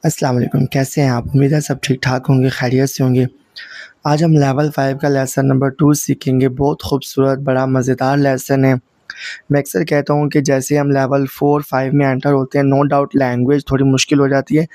अस्सलाम वालेकुम, कैसे हैं आप? उम्मीद है सब ठीक-ठाक होंगे, खैरियत से होंगे। आज हम लेवल 5 का लेसन नंबर 2 सीखेंगे। बहुत खूबसूरत, बड़ा मज़ेदार लेसन है। मैं अक्सर कहता हूँ कि जैसे हम लेवल 4-5 में एंटर होते हैं, नो डाउट लैंग्वेज थोड़ी मुश्किल हो जाती है,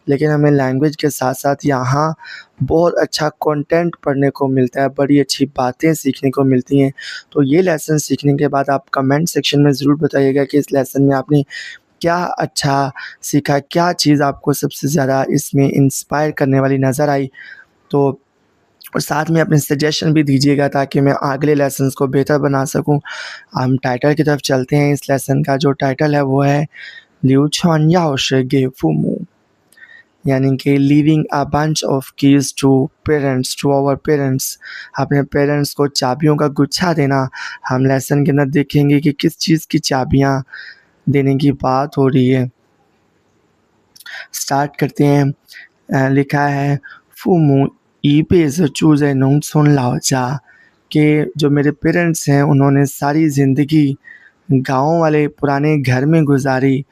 लेकिन हमें लैंग्वेज के साथ-साथ यहाँ बहुत अच्छा कंटेंट पढ़ने को मिलता है, बड़ी अच्छी बातें सीखने को मिलती हैं। तो ये लेसन सीखने के बाद आप कमेंट सेक्शन में ज़रूर बताइएगा कि इस लेसन में आपने क्या अच्छा सीखा, क्या चीज़ आपको सबसे ज़्यादा इसमें इंस्पायर करने वाली नज़र आई? तो और साथ में अपने सजेशन भी दीजिएगा ताकि मैं अगले लेसन्स को बेहतर बना सकूँ। हम टाइटल की तरफ चलते हैं। इस लेसन का जो टाइटल है वो है लिउ छुआन याओ शि गे फुमु, यानी कि leaving a bunch of keys to parents, to our parents. अपने पेरेंट्स को चाबियों का गुच्छा देना। हम लेसन के अंदर देखेंगे कि किस चीज़ की चाबियाँ देने की बात हो रही है। स्टार्ट करते हैं। लिखा है फुमु ई पेज़ चू ज़े नोंगचुन लाओजा, कि जो मेरे पेरेंट्स हैं उन्होंने सारी ज़िंदगी गाँव वाले पुराने घर में गुज़ारी।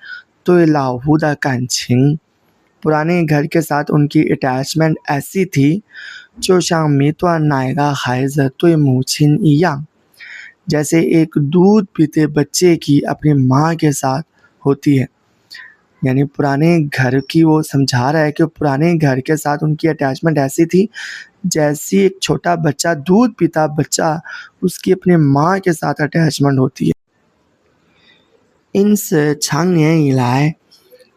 तो लाओहू दा कांछिंग, पुराने घर के साथ उनकी अटैचमेंट ऐसी थी, जो शांग मीतवा नायगा हाइज़ तुई मूछिन इयांग, जैसे एक दूध पीते बच्चे की अपनी माँ के साथ होती है। यानी पुराने घर की वो समझा रहा है कि पुराने घर के साथ उनकी अटैचमेंट ऐसी थी, जैसी एक छोटा बच्चा दूध पीता बच्चा उसकी अपनी माँ के साथ अटैचमेंट होती है। इन्स छांगनियन इलाय,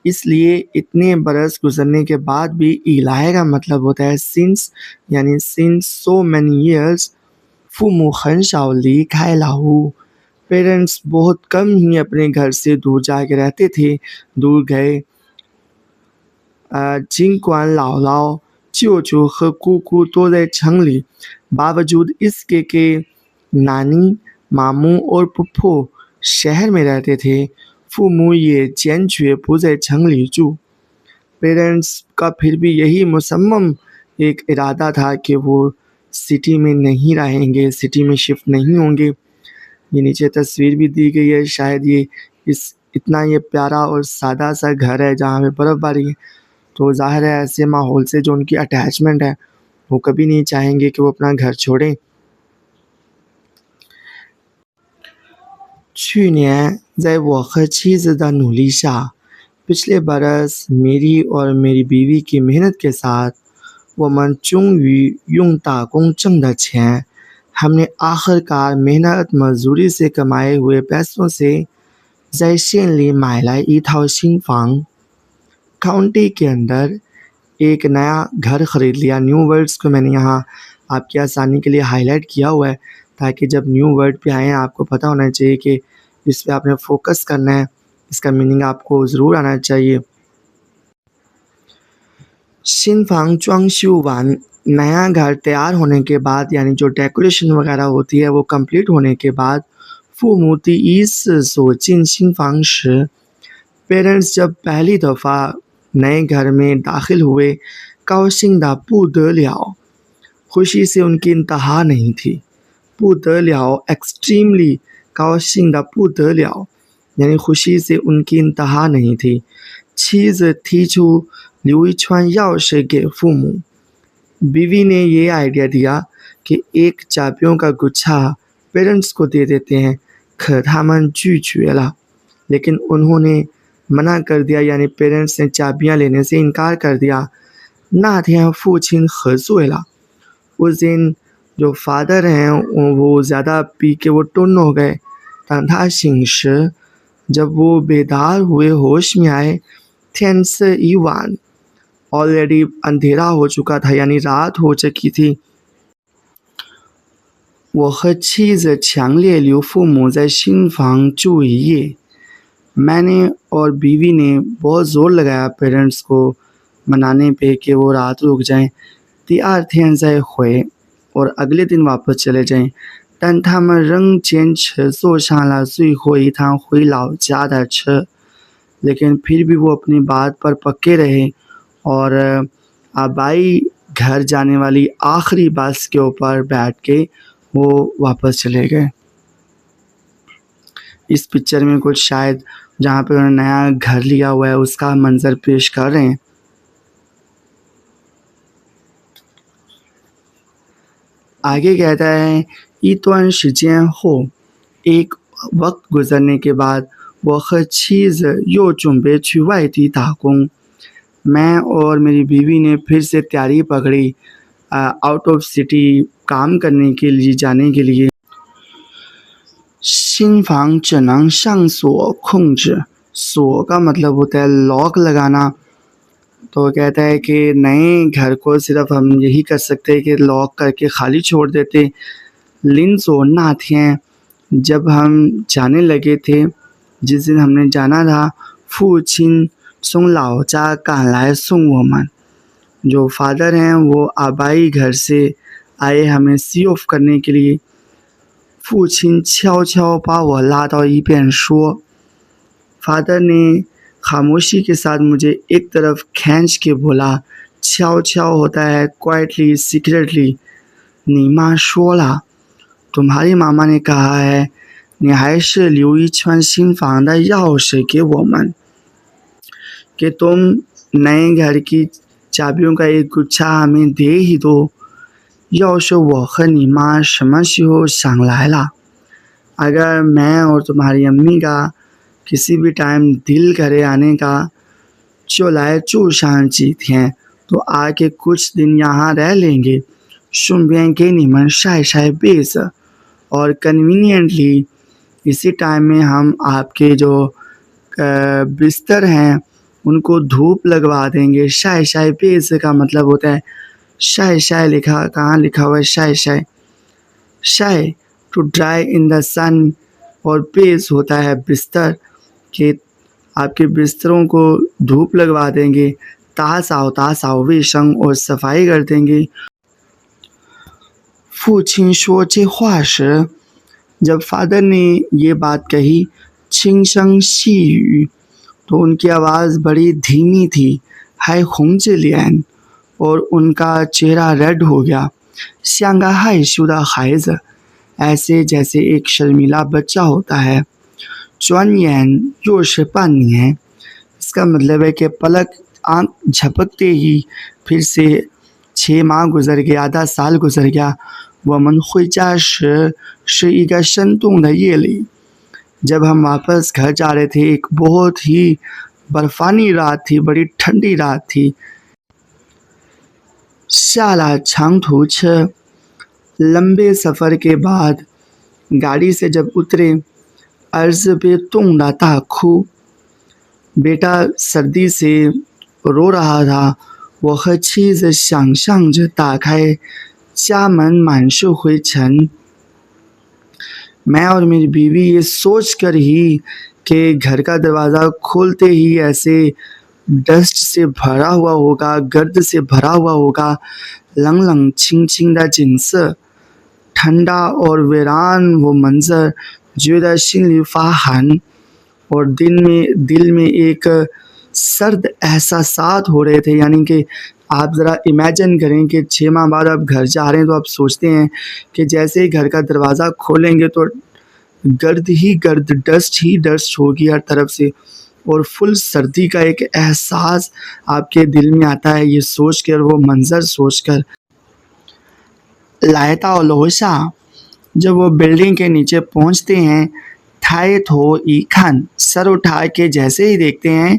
इसलिए इतने बरस गुज़रने के बाद भी इलाय का मतलब होता है सिंस, यानी सिंस सो मैनी ईयर्स फुमु हन शाओ ली खाए लाहू, पेरेंट्स बहुत कम ही अपने घर से दूर जाके रहते थे, दूर गए। 尽管姥姥、舅舅和姑姑都在城里，बावजूद इसके कि नानी, मामू और पुप्पो शहर में रहते थे, फुमू ये坚决不在城里住, पेरेंट्स का फिर भी यही मुसम्मम एक इरादा था कि वो सिटी में नहीं रहेंगे, सिटी में शिफ्ट नहीं होंगे। ये नीचे तस्वीर भी दी गई है, शायद ये इतना ये प्यारा और सादा सा घर है जहाँ पे बर्फ़बारी है। तो ज़ाहिर है ऐसे माहौल से जो उनकी अटैचमेंट है, वो कभी नहीं चाहेंगे कि वो अपना घर छोड़ें। 去年在我和妻子的努力下， पिछले बरस मेरी और मेरी बीवी की मेहनत के साथ, 我们终于用打工挣的钱, हमने आखिरकार मेहनत मजदूरी से कमाए हुए पैसों से 在县里买来一套新房, काउंटी के अंदर एक नया घर ख़रीद लिया। न्यू वर्ड्स को मैंने यहाँ आपकी आसानी के लिए हाईलाइट किया हुआ है, ताकि जब न्यू वर्ड पे आएँ आपको पता होना चाहिए कि इस पे आपने फ़ोकस करना है, इसका मीनिंग आपको ज़रूर आना चाहिए। 新房装修完, नया घर तैयार होने के बाद, यानी जो डेकोरेशन वगैरह होती है वो कंप्लीट होने के बाद, 父母第一次走进新房时, पेरेंट्स जब पहली दफ़ा नए घर में दाखिल हुए, 高兴得不得了, खुशी से उनकी इंतहा नहीं थी। 不得了 एक्सट्रीमली, 高兴得不得了 यानी खुशी से उनकी इंतहा नहीं थी। 妻子提出留一串钥匙给父母, बीवी ने ये आइडिया दिया कि एक चाबियों का गुच्छा पेरेंट्स को दे देते हैं। 可他们拒绝了, लेकिन उन्होंने मना कर दिया, यानी पेरेंट्स ने चाबियां लेने से इनकार कर दिया। 那天父亲喝醉了, उस दिन जो फादर हैं वो ज़्यादा पी के वो टुन्न हो गए। 当他醒时, जब वो बेदार हुए, होश में आए, 天色已晚, ऑलरेडी अंधेरा हो चुका था, यानी रात हो चुकी थी। 我和妻子强烈留父母在新房住一夜, मैंने और बीवी ने बहुत ज़ोर लगाया पेरेंट्स को मनाने पे कि वो रात रुक जाएं। 第二天再回, और अगले दिन वापस चले जाएं। 但他们仍坚持坐上了最后一趟回老家的车, लेकिन फिर भी वो अपनी बात पर पक्के रहे और आबाई घर जाने वाली आखिरी बस के ऊपर बैठ के वो वापस चले गए। इस पिक्चर में कुछ शायद जहाँ पे उन्होंने नया घर लिया हुआ है उसका मंजर पेश कर रहे हैं। आगे कहता है 一段时间后 एक वक्त गुजरने के बाद 我和妻子又准备去外地打工 मैं और मेरी बीवी ने फिर से तैयारी पकड़ी आउट ऑफ सिटी काम करने के लिए जाने के लिए 新房只能上锁控制 锁का मतलब होता है लॉक लगाना तो कहता है कि नए घर को सिर्फ हम यही कर सकते हैं कि लॉक करके खाली छोड़ देते लिन सो ना थे जब हम जाने लगे थे जिस दिन हमने जाना था फू छिन सुंग लाओ चा कहलाए सुंग वमन जो फादर हैं वो आबाई घर से आए हमें सी ऑफ करने के लिए 父亲悄悄把我拉到一边说 फादर ने खामोशी के साथ मुझे एक तरफ खींच के बोला 悄悄 होता है क्वाइटली सीक्रेटली 你妈说了 तुम्हारी मामा ने कहा है 你还是留一串新房的钥匙给我们 कि तुम नए घर की चाबियों का एक गुच्छा हमें दे ही दो 要是我和你妈什么时候想来了 अगर मैं और तुम्हारी अम्मी का किसी भी टाइम दिल करे आने का 就来住上几天 तो आके कुछ दिन यहाँ रह लेंगे 顺便给你们晒晒被子 और कन्वीनियंटली इसी टाइम में हम आपके जो बिस्तर हैं उनको धूप लगवा देंगे शाय शाय बेस का मतलब होता है शाय शाय लिखा कहाँ लिखा हुआ है shy shy shy to dry in the sun और बेस होता है बिस्तर कि आपके बिस्तरों को धूप लगवा देंगे तास आओ वेशंग और सफाई कर देंगे 父亲说这话时 जब फादर ने ये बात कही 轻声细语 तो उनकी आवाज़ बड़ी धीमी थी हाय होंग लियन और उनका चेहरा रेड हो गया 像个害羞的孩子 ऐसे जैसे एक शर्मीला बच्चा होता है 转眼又是半年 इसका मतलब है कि पलक आंख झपकते ही फिर से 6 माह गुजर गया आधा साल गुजर गया 我们回家时是一个深冬的夜里 जब हम वापस घर जा रहे थे एक बहुत ही बर्फानी रात थी बड़ी ठंडी रात थी 下了长途车 लंबे सफ़र के बाद गाड़ी से जब उतरे अर्ज पे तुंगा ताखू बेटा सर्दी से रो रहा था 我和妻子想象着打开家门满是灰尘 मैं और मेरी बीवी ये सोच कर ही कि घर का दरवाज़ा खोलते ही ऐसे डस्ट से भरा हुआ होगा गर्द से भरा हुआ होगा लंग लंग छिंग छिंग दा जिन्स ठंडा और वीरान वो मंज़र जो शिंगली फाहान और दिल में एक सर्द एहसासात हो रहे थे यानी कि आप ज़रा इमेजिन करें कि 6 माह बाद आप घर जा रहे हैं तो आप सोचते हैं कि जैसे ही घर का दरवाज़ा खोलेंगे तो गर्द ही गर्द डस्ट ही डस्ट होगी हर तरफ से और फुल सर्दी का एक एहसास आपके दिल में आता है ये सोच कर वो मंज़र सोच कर 来到楼下 जब वो बिल्डिंग के नीचे पहुंचते हैं थाए थो ई खान सर उठा के जैसे ही देखते हैं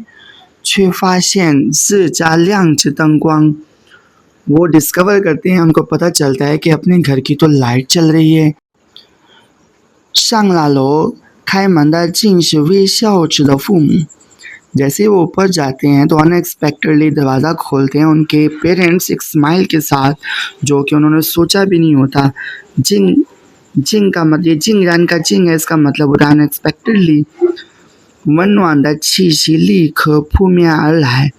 却发现自家亮着灯光 वो डिस्कवर करते हैं उनको पता चलता है कि अपने घर की तो लाइट चल रही है 上了楼开门的竟是微笑着的父母 जैसे वो ऊपर जाते हैं तो अनएक्सपेक्टेडली दरवाज़ा खोलते हैं उनके पेरेंट्स एक स्माइल के साथ जो कि उन्होंने सोचा भी नहीं होता जिंग का मतलब जिंग रान का जिंग है इसका मतलब होता है अनएक्सपेक्टेडली 温暖的气息立刻扑面而来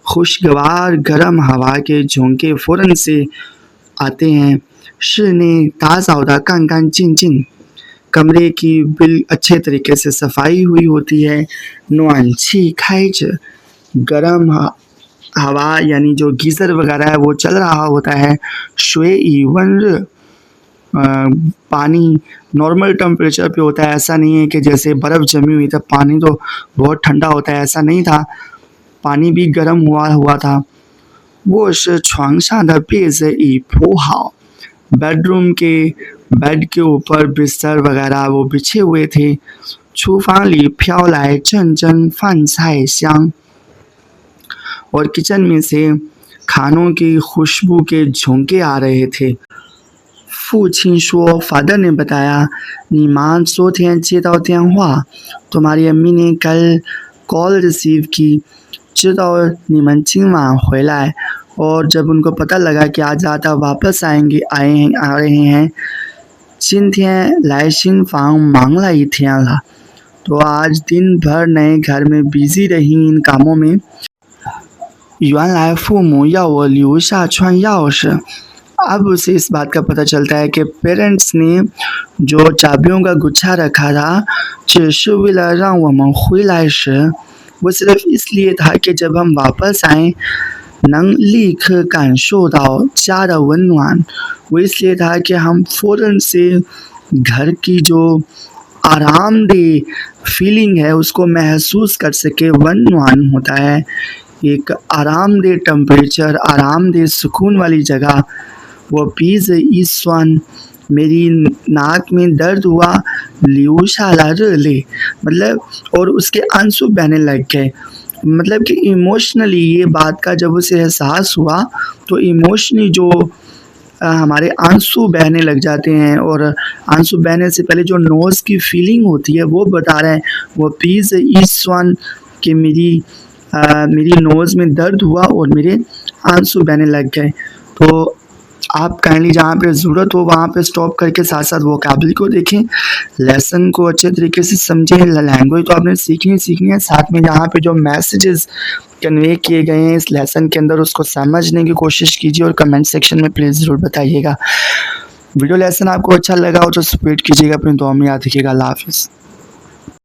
खुशगवार गर्म हवा के झोंके फ़ौरन से आते हैं 室内打扫得干干净净 कमरे की बिल अच्छे तरीके से सफाई हुई होती है 暖气开着 गर्म हवा यानी जो गीज़र वगैरह है वो चल रहा होता है 水以温热 पानी नॉर्मल टेम्परेचर पे होता है ऐसा नहीं है कि जैसे बर्फ़ जमी हुई तब पानी तो बहुत ठंडा होता है ऐसा नहीं था पानी भी गर्म हुआ था 卧室床上的被子已铺好 बेडरूम के बेड के ऊपर बिस्तर वगैरह वो बिछे हुए थे। 厨房里飘来阵阵饭菜香 और किचन में से खानों की खुशबू के झोंके आ रहे थे। 父亲说 फादर ने बताया 你妈昨天接到电话 तुम्हारी अम्मी ने कल कॉल रिसीव की 知道你们今晚回来 और जब उनको पता लगा कि आज रात आप वापस आ रहे हैं 今天来新房忙了一天了 तो आज दिन भर नए घर में बिजी रही इन कामों में। 原来父母要我留下串钥匙 अब उसे इस बात का पता चलता है कि पेरेंट्स ने जो चाबियों का गुच्छा रखा था 只是为了让我们回来时 वो सिर्फ इसलिए था कि जब हम वापस आए 能立刻感受到家的温暖 वो इसलिए था कि हम फौरन से घर की जो आरामदेह फीलिंग है उसको महसूस कर सके। वनवान होता है एक आरामदेह टेम्परेचर, आरामदेह सुकून वाली जगह। वो पीस ईस्वान मेरी नाक में दर्द हुआ लियूशाला ले मतलब और उसके आंसू बहने लग गए। मतलब कि इमोशनली ये बात का जब उसे एहसास हुआ तो इमोशनली जो हमारे आंसू बहने लग जाते हैं और आंसू बहने से पहले जो नोज़ की फीलिंग होती है वो बता रहे हैं। वो पीस ईस्वान कि मेरी नोज़ में दर्द हुआ और मेरे आंसू बहने लग गए। तो आप काइंडली जहाँ पे ज़रूरत हो वहाँ पे स्टॉप करके साथ साथ वोकैबुलरी को देखें, लेसन को अच्छे तरीके से समझें। लैंग्वेज तो आपने सीखनी है, साथ में जहाँ पे जो मैसेजेस कन्वे किए गए हैं इस लेसन के अंदर उसको समझने की कोशिश कीजिए और कमेंट सेक्शन में प्लीज़ ज़रूर बताइएगा। वीडियो लेसन आपको अच्छा लगा हो तो सपोर्ट कीजिएगा, अपनी दुआ में याद रखिएगा। अल्लाह हाफ़िज़।